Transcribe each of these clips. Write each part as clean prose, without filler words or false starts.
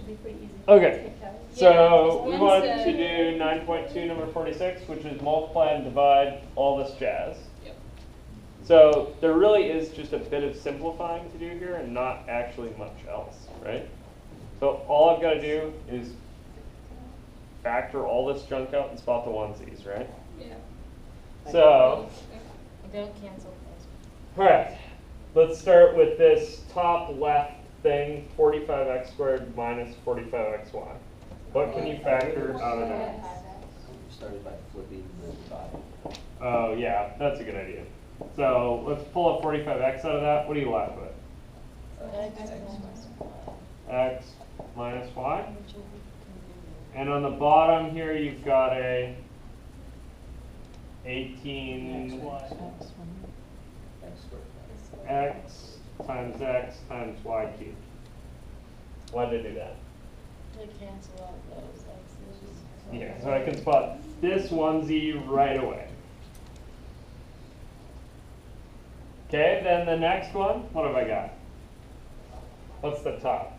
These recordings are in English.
should be pretty easy. Okay. So we Yeah, wanted to do 9.2 number 46, which is multiply and divide all this jazz. Yep. So there really is just a bit of simplifying to do here and not actually much else, right? So all I've got to do is factor all this junk out and spot the onesies, right? Yeah. So, Don't cancel those. all right, let's start with this top left thing, 45x squared minus 45xy. What can you factor out of that? We started by flipping the divide. Oh yeah, that's a good idea. So let's pull a 45x out of that. What are you left with? X minus y. And on the bottom here, you've got a 18 X squared. x times x times y cubed. Why did I do that? To cancel out those x's. Yeah, so I can spot this onesie right away. Okay, then the next one, what have I got? What's the top?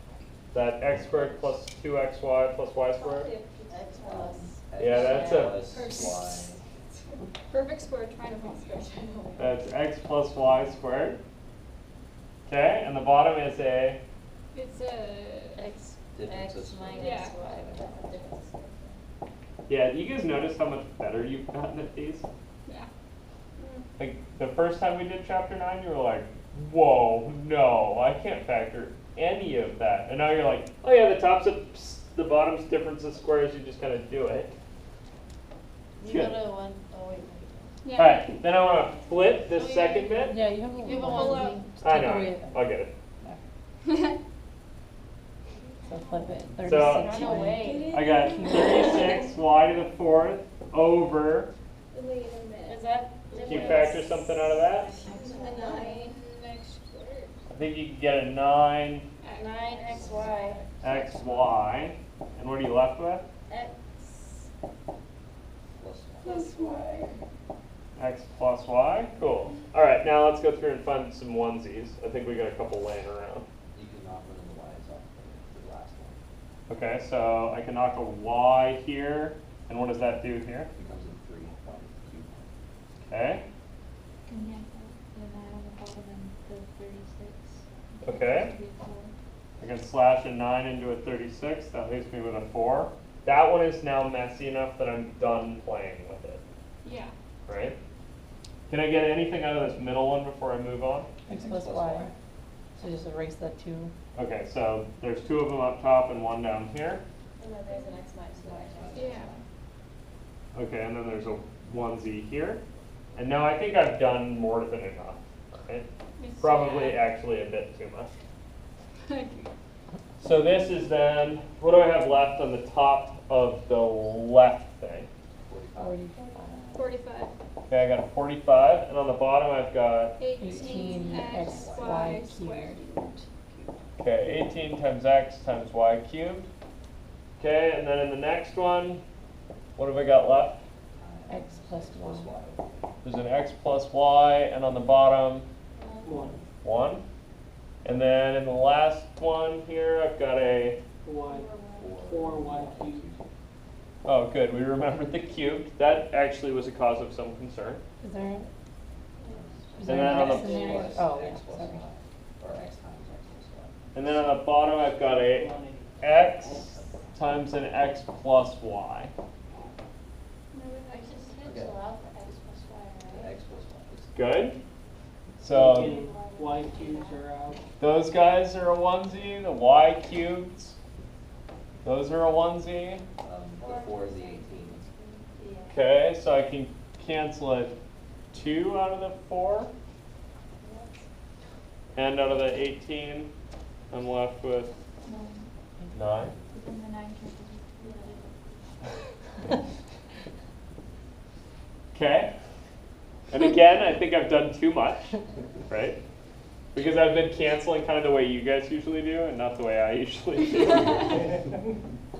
That x squared plus 2xy plus y squared? X plus. Yeah, that's a- Plus Perfect square, trying to find square. That's x plus y squared. Okay, and the bottom is a, It's X, Difference X is- minus Yeah. y, but that's a difference. yeah, you guys notice how much better you've gotten at these? yeah. Like, the first time we did chapter 9, you were like, whoa, no, I can't factor any of that. And now you're like, oh yeah, the top's the bottom's difference of squares, you just kind of do it. You Good. go to one, oh wait, Yeah. Alright, then I want to flip this Oh, yeah. second bit. Yeah, you have a You have a little whole onesie. Just I take know, away- I'll get it. So flip it. 36 So- run away. I got 36 y to the fourth over, Wait a minute. Is that can you difference? factor something out of that? A 9 x squared. I think you can get a 9 Nine xy, xy, and what are you left with? x plus plus y. X plus y, cool. Alright, now let's go through and find some onesies. I think we got a couple laying around. You can knock one of the y's off the last one. Okay, so I can knock a y here, and what does that do here? It becomes a 3 y cubed. Okay, Can you have the 9 on the bottom and the 36? Okay. Should be a 4. I can slash a 9 into a 36, that leaves me with a 4. That one is now messy enough that I'm done playing with it, Yeah. right? Can I get anything out of this middle one before I move on? X plus y. So just erase that 2. Okay, so there's 2 of them up top and 1 down here. And then there's an x minus y. Yeah. Okay, and then there's a onesie here. And now I think I've done more than enough, right? It's- Probably actually a bit too much. So this is then, what do I have left on the top of the left thing? 45. 45. Okay, I got a 45, and on the bottom I've got, 18 x y squared. okay, 18 times x times y cubed. Okay, and then in the next one, what have I got left? X plus Plus 1. y. There's an x plus y, and on the bottom, 1. And then in the last one here, I've got a, Y, 4 4y cubed. oh good, we remembered the cubed. That actually was a cause of some concern. Is there, is And there then an on X the- in there? Plus Oh, x yeah, plus sorry. y. Or x times x plus y. And then on the bottom, I've got a x times an x plus y. No, I just cancel out the x plus y, The right? x plus y is Good? So And y cubes are out. those guys are a onesie, the y cubeds, those are a onesie. the 4 is the 18. Yeah. Okay, so I can cancel a 2 out of the 4. And out of the 18, I'm left with 9. But then the 9 cancels. Okay. And again, I think I've done too much, right? Because I've been canceling kind of the way you guys usually do and not the way I usually do.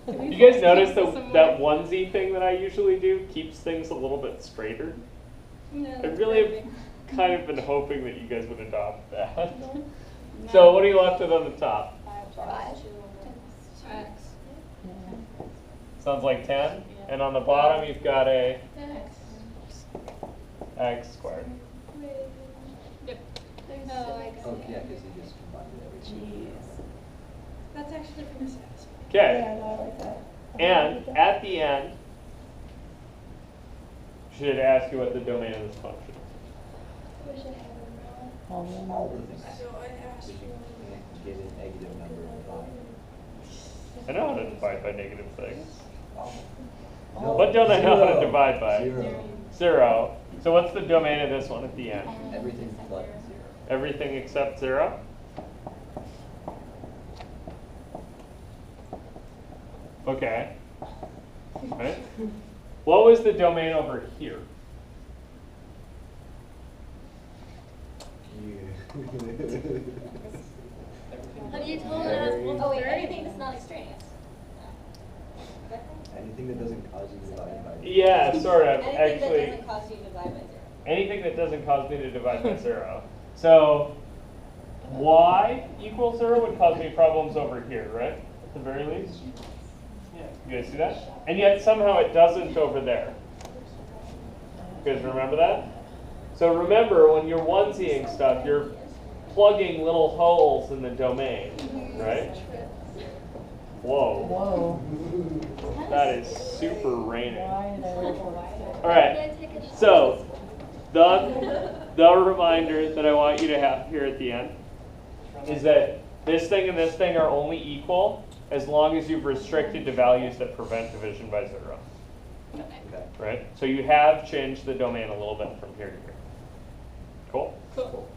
You guys notice that onesie thing that I usually do keeps things a little bit straighter? I really have kind of been hoping that you guys would adopt that. So what are you left with on the top? 5 X Sounds like 10. And on the bottom, you've got a x squared. Yep. There's Oh, six. Oh, yeah, because he just combined everything. That's actually kind of satisfying. Okay. Yeah, no, I like that. And at the end, should ask you what the domain of this function is. Wish I had a All in. All the things. So I asked Because you can't get a negative number and divide. I know how to divide by negative things. Oh. What don't I know how to Zero. divide by? Zero. 0. So what's the domain of this one at the end? Everything but 0. Everything except 0? Okay. Right? What was the domain over here? Have you told us? Oh, wait, Anything that's not extraneous. Anything that doesn't cause you to divide by 0. Yeah, sort of. Anything Actually, that doesn't cause you to divide by 0. anything that doesn't cause me to divide by 0. So y equals 0 would cause me problems over here, right? At the very least. You guys see that? And yet somehow it doesn't over there. You guys remember that? So remember, when you're onesying stuff, you're plugging little holes in the domain, right? Whoa. Whoa. That is super raining. Why did I roll for All right. So the reminder that I want you to have here at the end is that this thing and this thing are only equal as long as you've restricted to values that prevent division by 0. Okay. Right? So you have changed the domain a little bit from here to here. Cool? Cool.